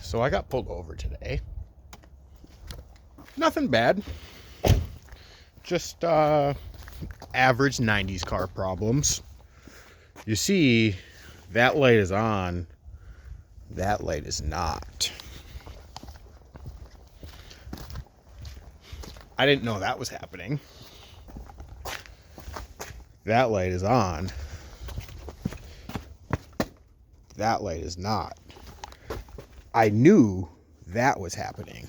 So I got pulled over today. Nothing bad. Just average 90s car problems. You see, that light is on. That light is not. I didn't know that was happening. That light is on. That light is not. I knew that was happening.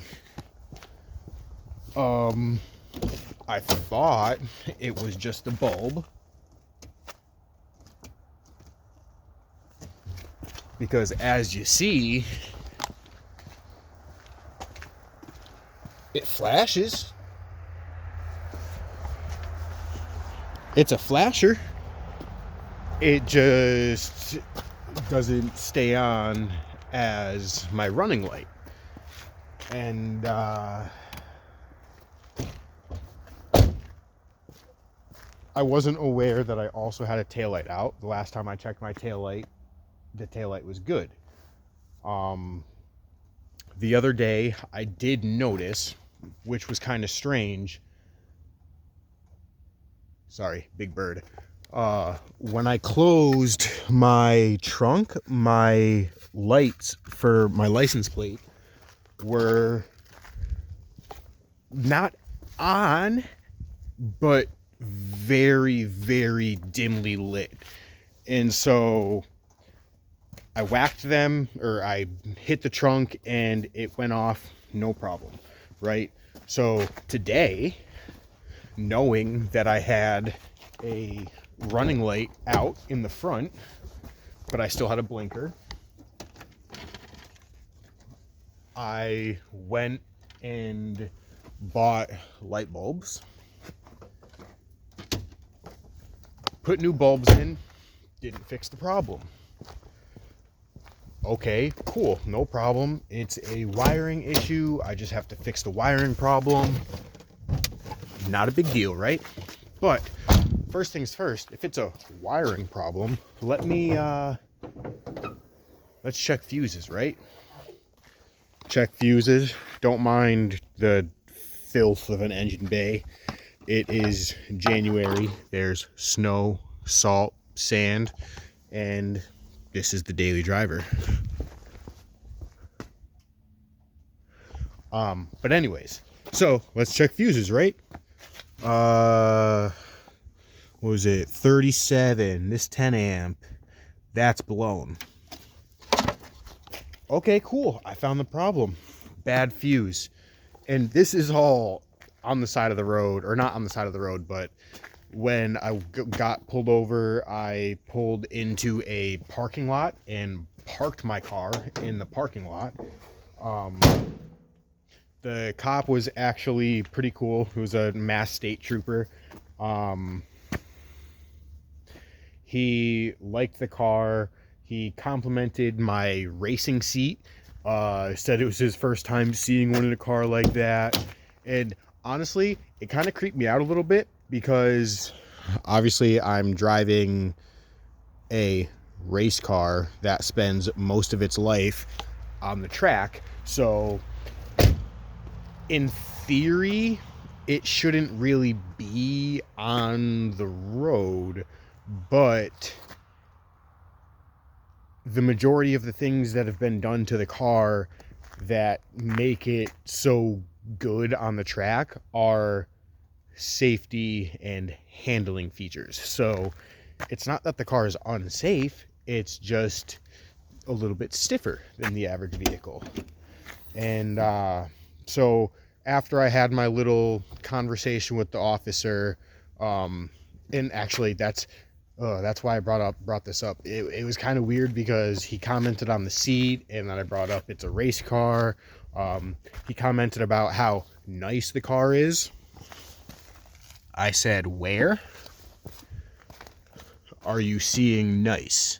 I thought it was just a bulb. Because as you see, it flashes. It's a flasher. It just doesn't stay on as my running light. And I wasn't aware that I also had a taillight out. The last time I checked my taillight, the taillight was good. The other day I did notice, which was kind of strange. Sorry, big bird. When I closed my trunk, my lights for my license plate were not on, but very, very dimly lit. And so I whacked them, or I hit the trunk and it went off, no problem, right? So today, knowing that I had a running light out in the front, but I still had a blinker, I went and bought light bulbs, put new bulbs in, didn't fix the problem. Okay, cool, no problem. It's a wiring issue. I just have to fix the wiring problem. Not a big deal, right? But first things first, if it's a wiring problem, let's check fuses, right? Check fuses. Don't mind the filth of an engine bay. It is January. There's snow, salt, sand, and this is the daily driver. But anyways, so let's check fuses, right? What was it? 37. This 10 amp. That's blown. Okay, cool. I found the problem. Bad fuse. And this is all on the side of the road, or not on the side of the road, but when I got pulled over, I pulled into a parking lot and parked my car in the parking lot. The cop was actually pretty cool. He was a Mass State Trooper. He liked the car. He complimented my racing seat. Said it was his first time seeing one in a car like that. And honestly, it kind of creeped me out a little bit because obviously I'm driving a race car that spends most of its life on the track. So in theory, it shouldn't really be on the road, but the majority of the things that have been done to the car that make it so good on the track are safety and handling features. So it's not that the car is unsafe, it's just a little bit stiffer than the average vehicle. And so after I had my little conversation with the officer, and actually that's why I brought this up. It was kind of weird because he commented on the seat, and then I brought up it's a race car. He commented about how nice the car is. I said, where are you seeing nice?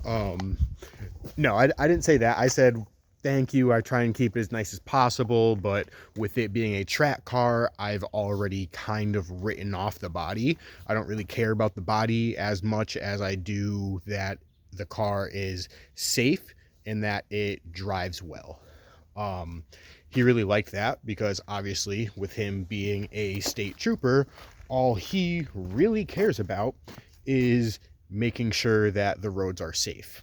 No, I didn't say that. I said, thank you. I try and keep it as nice as possible, but with it being a track car, I've already kind of written off the body. I don't really care about the body as much as I do that the car is safe and that it drives well. He really liked that because obviously with him being a state trooper, all he really cares about is making sure that the roads are safe.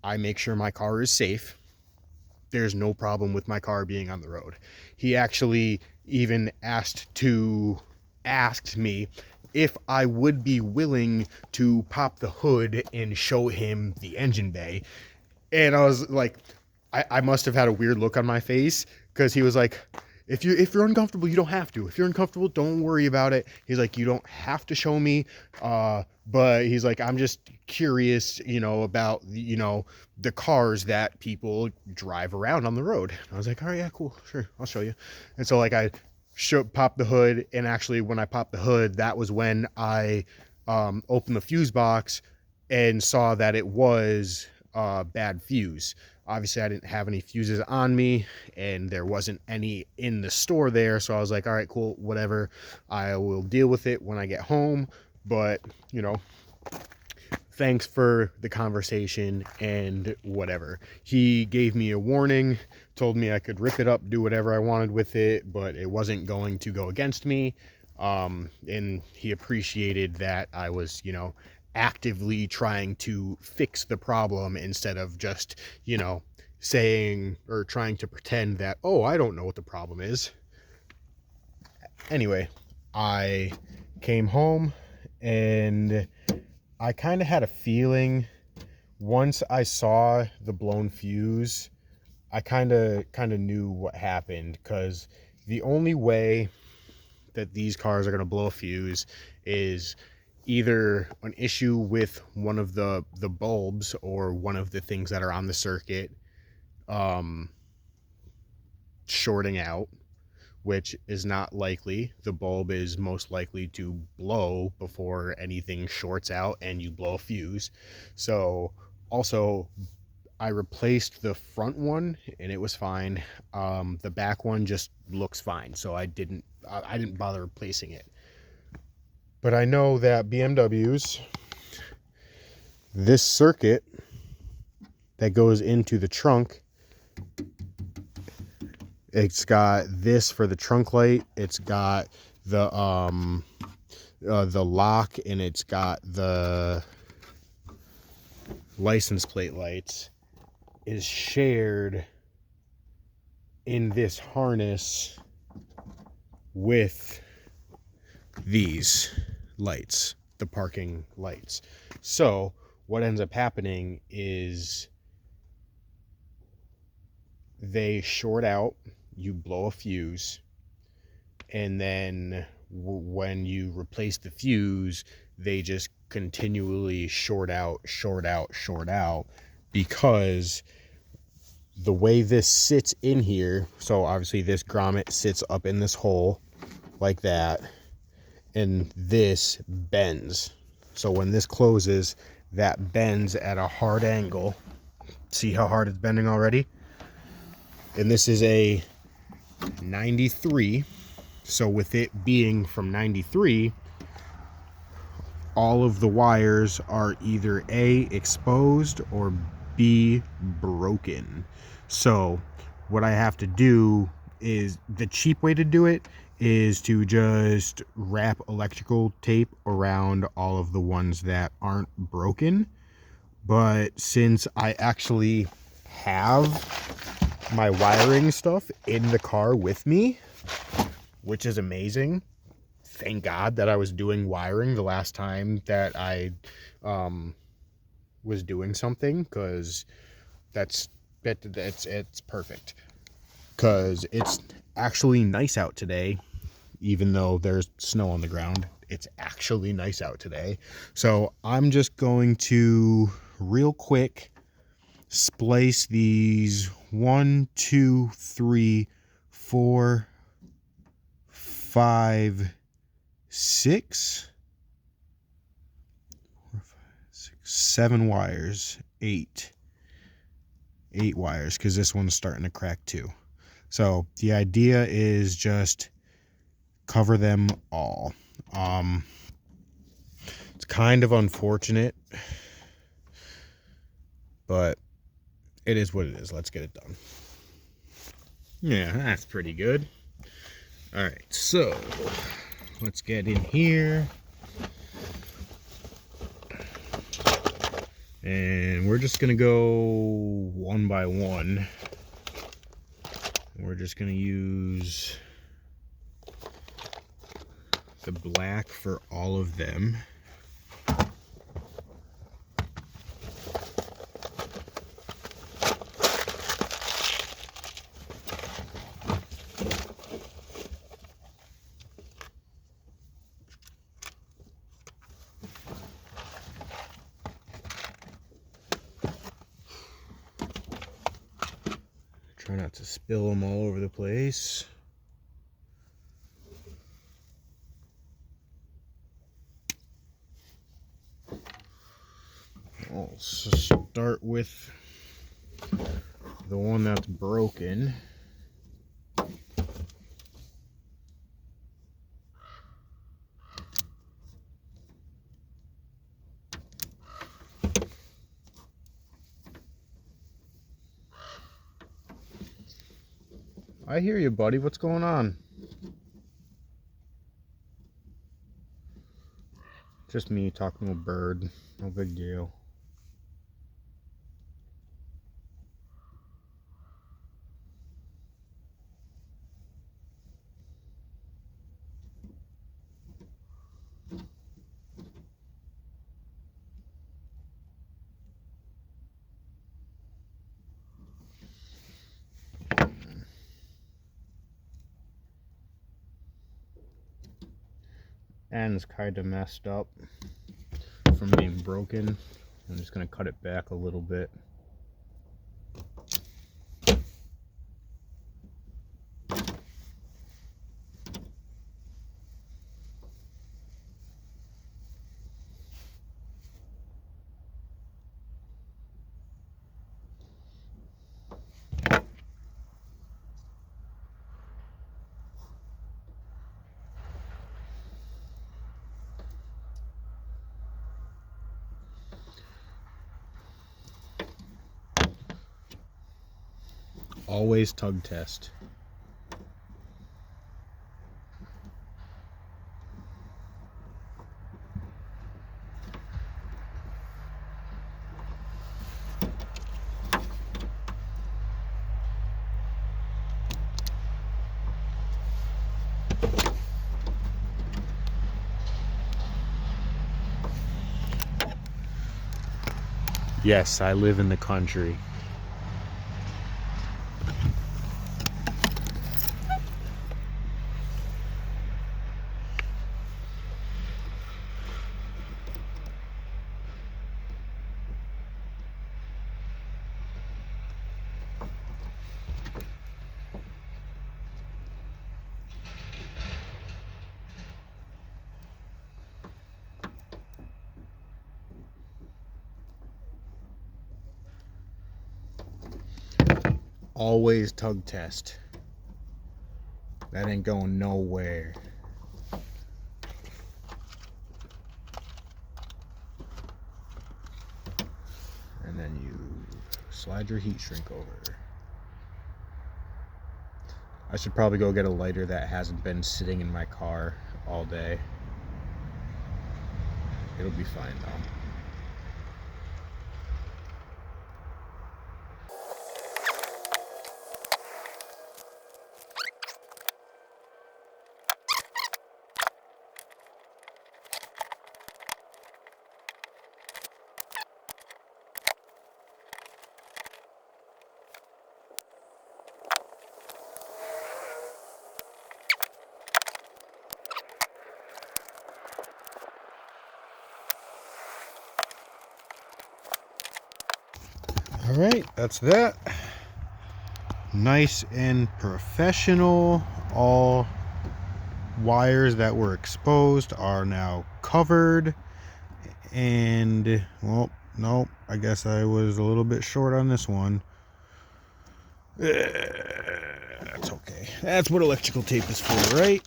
I make sure my car is safe. There's no problem with my car being on the road. He actually even asked me if I would be willing to pop the hood and show him the engine bay. And I was like, I must have had a weird look on my face, because he was like, if you're uncomfortable, you don't have to. If you're uncomfortable, don't worry about it. He's like, you don't have to show me. But he's like, I'm just curious, about, the cars that people drive around on the road. And I was like, all right, yeah, cool. Sure. I'll show you. And so like I popped the hood. And actually when I popped the hood, that was when I opened the fuse box and saw that it was bad fuse. Obviously I didn't have any fuses on me, and there wasn't any in the store there, so I was like, all right, cool, whatever, I will deal with it when I get home. But thanks for the conversation and whatever. He gave me a warning, told me I could rip it up, do whatever I wanted with it, but it wasn't going to go against me. And he appreciated that I was, actively trying to fix the problem instead of just, saying or trying to pretend that, oh, I don't know what the problem is. Anyway, I came home and I kind of had a feeling once I saw the blown fuse, I kind of knew what happened, because the only way that these cars are going to blow a fuse is either an issue with one of the bulbs or one of the things that are on the circuit shorting out, which is not likely. The bulb is most likely to blow before anything shorts out and you blow a fuse. So also I replaced the front one and it was fine. The back one just looks fine, so I didn't bother replacing it. But I know that BMWs, this circuit that goes into the trunk, it's got this for the trunk light, it's got the lock, and it's got the license plate lights, is shared in this harness with these lights, the parking lights. So what ends up happening is they short out, you blow a fuse, and then when you replace the fuse, they just continually short out, because the way this sits in here, so obviously this grommet sits up in this hole like that, and this bends. So when this closes, that bends at a hard angle. See how hard it's bending already? And this is a 93. So with it being from 93, all of the wires are either A, exposed, or B, broken. So what I have to do is, the cheap way to do it is to just wrap electrical tape around all of the ones that aren't broken. But since I actually have my wiring stuff in the car with me, which is amazing, thank God that I was doing wiring the last time that I was doing something, because it's perfect. Because it's actually nice out today, even though there's snow on the ground. It's actually nice out today. So I'm just going to real quick splice these 1, 2, 3, 4, 5, 6, 7 wires, 8 wires, because this one's starting to crack too. So the idea is just cover them all. It's kind of unfortunate, but it is what it is. Let's get it done. Yeah, that's pretty good. All right, so let's get in here. And we're just gonna go one by one. We're just gonna use the black for all of them. Try not to spill them all over the place. I'll start with the one that's broken. I hear you, buddy. What's going on? Just me talking to a bird. No big deal. End's kind of messed up from being broken. I'm just going to cut it back a little bit. Always tug test. Yes, I live in the country. Always tug test. That ain't going nowhere. And then you slide your heat shrink over. I should probably go get a lighter that hasn't been sitting in my car all day. It'll be fine though. All right, that's that. Nice and professional. All wires that were exposed are now covered. And, well, no, I guess I was a little bit short on this one. That's okay. That's what electrical tape is for, right?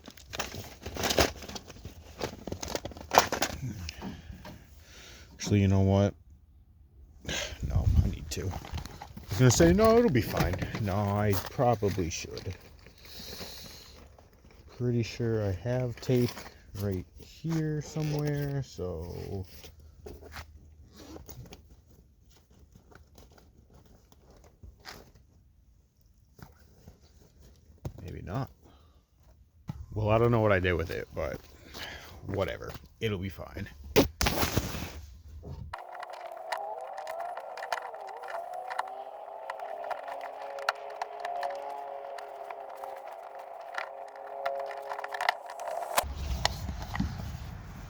Actually, you know what? No, I need to. was gonna say, no, it'll be fine. No, I probably should. Pretty sure I have tape right here somewhere, so maybe not. Well, I don't know what I did with it, but whatever. It'll be fine.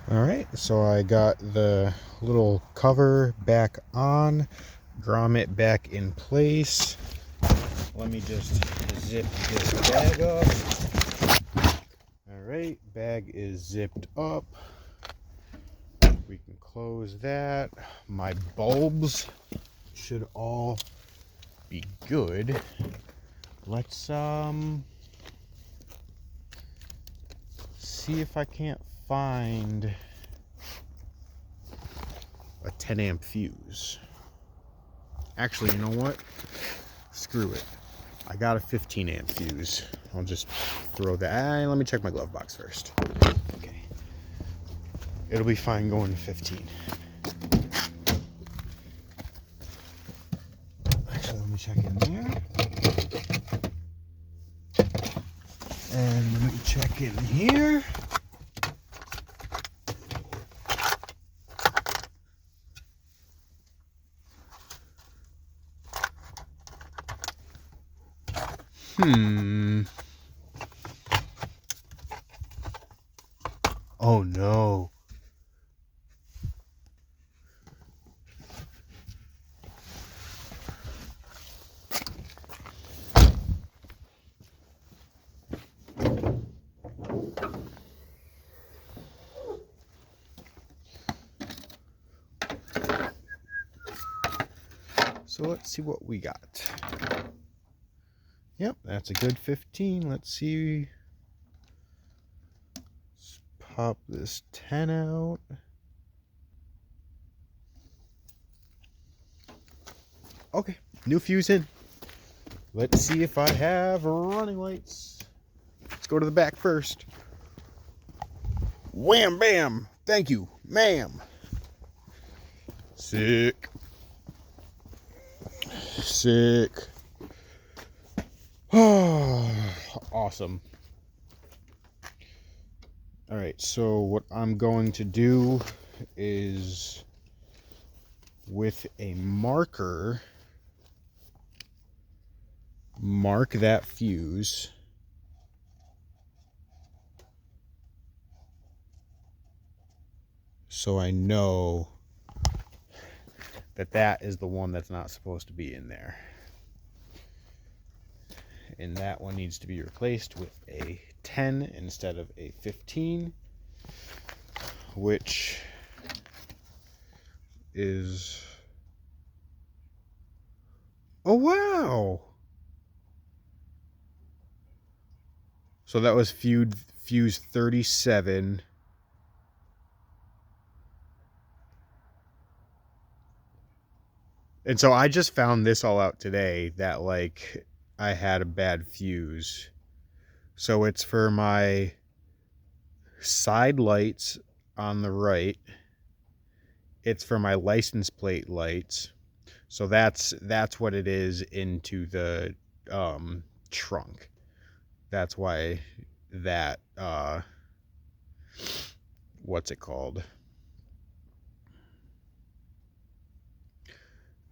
Alright, so I got the little cover back on, grommet back in place. Let me just zip this bag up. Alright, bag is zipped up. We can close that. My bulbs should all be good. Let's see if I can't find a 10 amp fuse. Actually, you know what? Screw it. I got a 15 amp fuse. I'll just throw that. Let me check my glove box first. Okay. It'll be fine going to 15. Actually, let me check in there. And let me check in here. Oh no. So let's see what we got. Yep, that's a good 15. Let's see. Let's pop this 10 out. Okay, new fuse in. Let's see if I have running lights. Let's go to the back first. Wham bam. Thank you, ma'am. Sick. Sick. Awesome. All right, so what I'm going to do is with a marker mark that fuse so I know that that is the one that's not supposed to be in there. And that one needs to be replaced with a 10 instead of a 15, which is, oh wow. So that was fuse 37. And so I just found this all out today, that like I had a bad fuse. So it's for my side lights on the right. It's for my license plate lights. So that's what it is into the trunk. That's why that what's it called?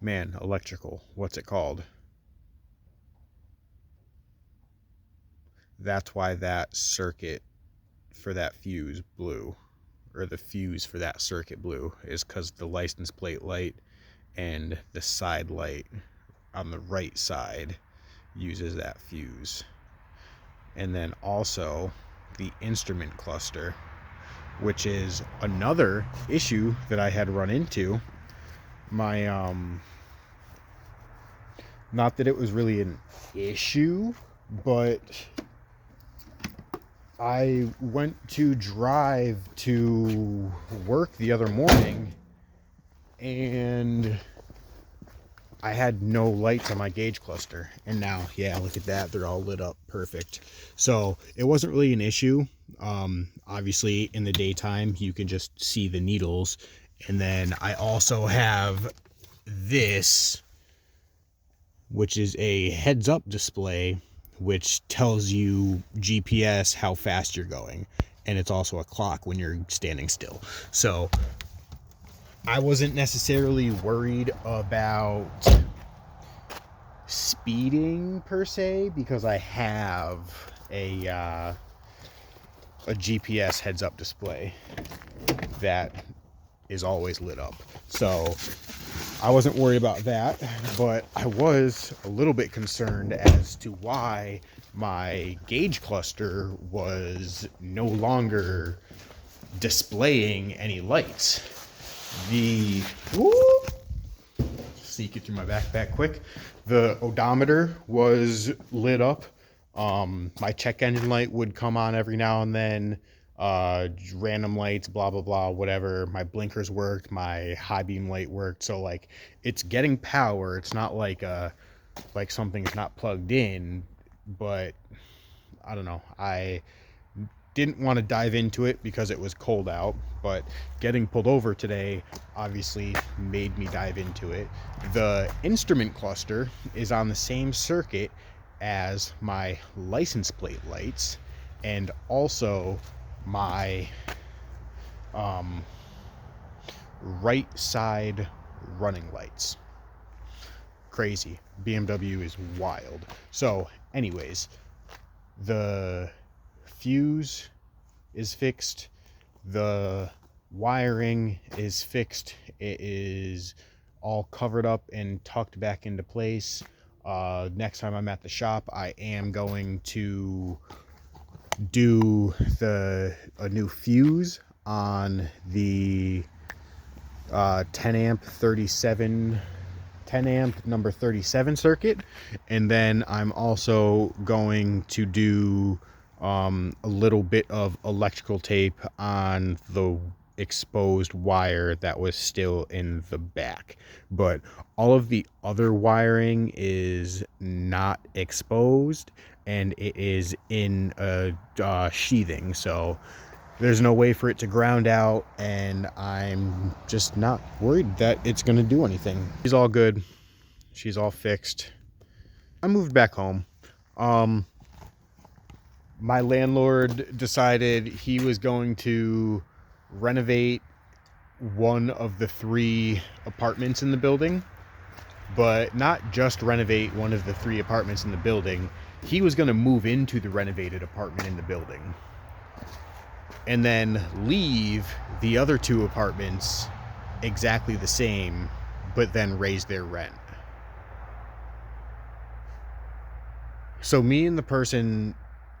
Man, electrical. What's it called? That's why that circuit for that fuse blew, or the fuse for that circuit blew, is because the license plate light and the side light on the right side uses that fuse. And then also the instrument cluster, which is another issue that I had run into. My not that it was really an issue, but I went to drive to work the other morning and I had no lights on my gauge cluster, and now, yeah, look at that, they're all lit up perfect. So it wasn't really an issue. Obviously in the daytime you can just see the needles. And then I also have this, which is a heads up display, which tells you GPS how fast you're going, and it's also a clock when you're standing still. So I wasn't necessarily worried about speeding per se, because I have a GPS heads up display that is always lit up. So I wasn't worried about that, but I was a little bit concerned as to why my gauge cluster was no longer displaying any lights. Sneak it through my backpack quick. The odometer was lit up. My check engine light would come on every now and then. Random lights, blah blah blah, whatever. My blinkers worked, my high beam light worked. So like, it's getting power. It's not like something's not plugged in. But I don't know, I didn't want to dive into it because it was cold out, but getting pulled over today obviously made me dive into it. The instrument cluster is on the same circuit as my license plate lights, and also my right side running lights. Crazy. BMW is wild. So anyways, the fuse is fixed, the wiring is fixed, it is all covered up and tucked back into place. Next time I'm at the shop, I am going to do a new fuse on the 10 amp number 37 circuit, and then I'm also going to do a little bit of electrical tape on the exposed wire that was still in the back. But all of the other wiring is not exposed, and it is in a sheathing, so there's no way for it to ground out, and I'm just not worried that it's going to do anything. She's all good. She's all fixed. I moved back home. My landlord decided he was going to renovate one of the 3 apartments in the building, but not just renovate one of the 3 apartments in the building. He was going to move into the renovated apartment in the building and then leave the other 2 apartments exactly the same, but then raise their rent. So me and the person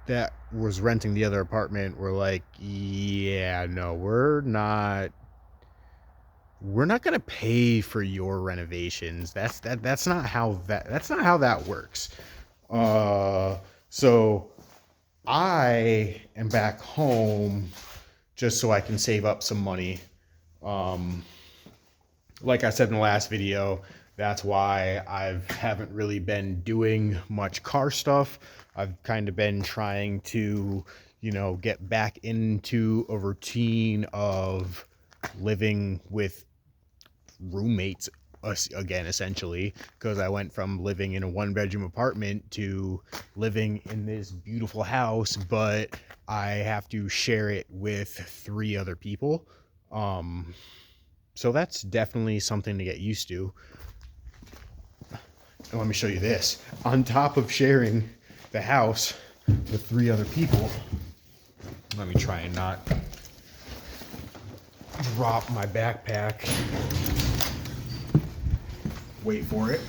that was renting the other apartment were like, yeah, no, we're not gonna pay for your renovations. That's not how that works. So I am back home just so I can save up some money. Like I said in the last video, that's why I haven't really been doing much car stuff. I've kind of been trying to, get back into a routine of living with roommates again, essentially, because I went from living in a 1-bedroom apartment to living in this beautiful house, but I have to share it with 3 other people. So that's definitely something to get used to. And let me show you this. On top of sharing the house with 3 other people, let me try and not drop my backpack. Wait for it.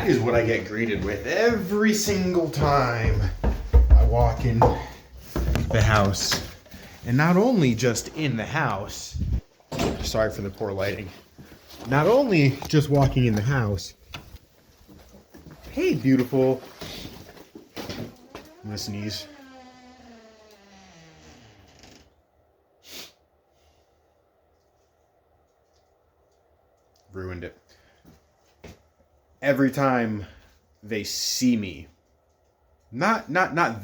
that is what I get greeted with every single time I walk in the house. And not only just in the house, sorry for the poor lighting, not only just walking in the house, hey beautiful, I'm gonna sneeze. Ruined it. Every time they see me, not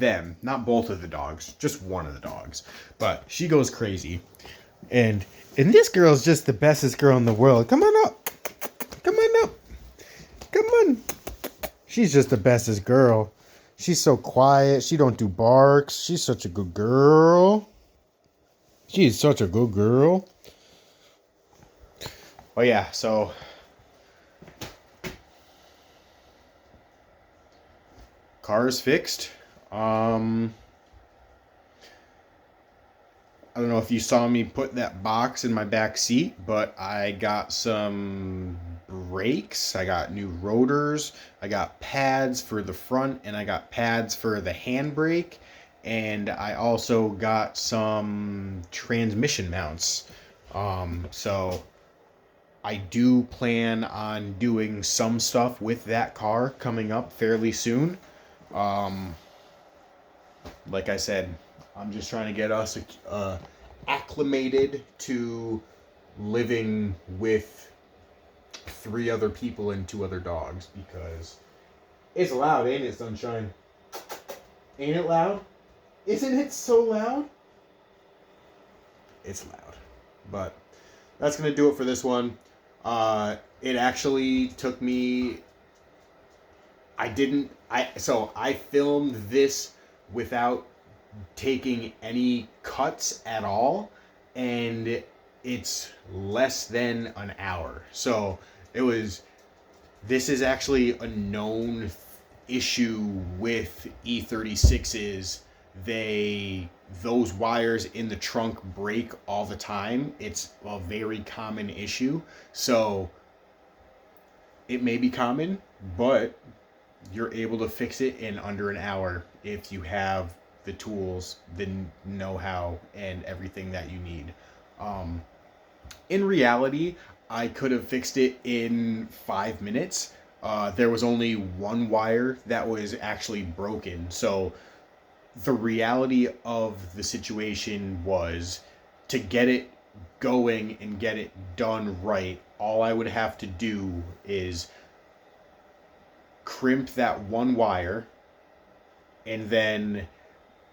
them, not both of the dogs, just one of the dogs, but she goes crazy. And this girl's just the bestest girl in the world. Come on up. Come on up. Come on. She's just the bestest girl. She's so quiet. She don't do barks. She's such a good girl. She's such a good girl. Oh yeah, so car is fixed. I don't know if you saw me put that box in my back seat, but I got some brakes. I got new rotors. I got pads for the front, and I got pads for the handbrake. And I also got some transmission mounts. So I do plan on doing some stuff with that car coming up fairly soon. Like I said, I'm just trying to get us acclimated to living with 3 other people and 2 other dogs, because it's loud, ain't it, Sunshine? Ain't it loud? Isn't it so loud? It's loud. But that's going to do it for this one. It actually took me... I filmed this without taking any cuts at all, and it's less than an hour. So this is actually a known issue with e36s. Those wires in the trunk break all the time. It's a very common issue. So it may be common, but you're able to fix it in under an hour if you have the tools, the know-how, and everything that you need. In reality, I could have fixed it in 5 minutes. There was only one wire that was actually broken. So the reality of the situation was, to get it going and get it done right, all I would have to do is crimp that one wire and then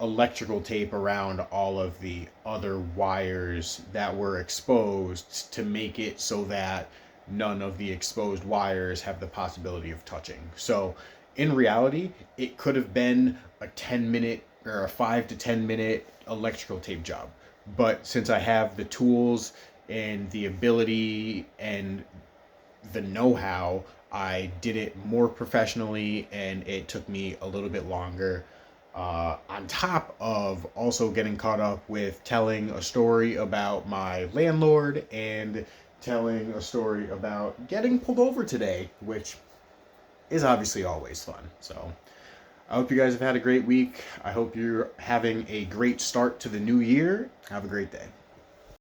electrical tape around all of the other wires that were exposed to make it so that none of the exposed wires have the possibility of touching. So in reality, it could have been a 10-minute or a 5 to 10 minute electrical tape job. But since I have the tools and the ability and the know-how, I did it more professionally, and it took me a little bit longer. On top of also getting caught up with telling a story about my landlord and telling a story about getting pulled over today, which is obviously always fun. So I hope you guys have had a great week. I hope you're having a great start to the new year. Have a great day.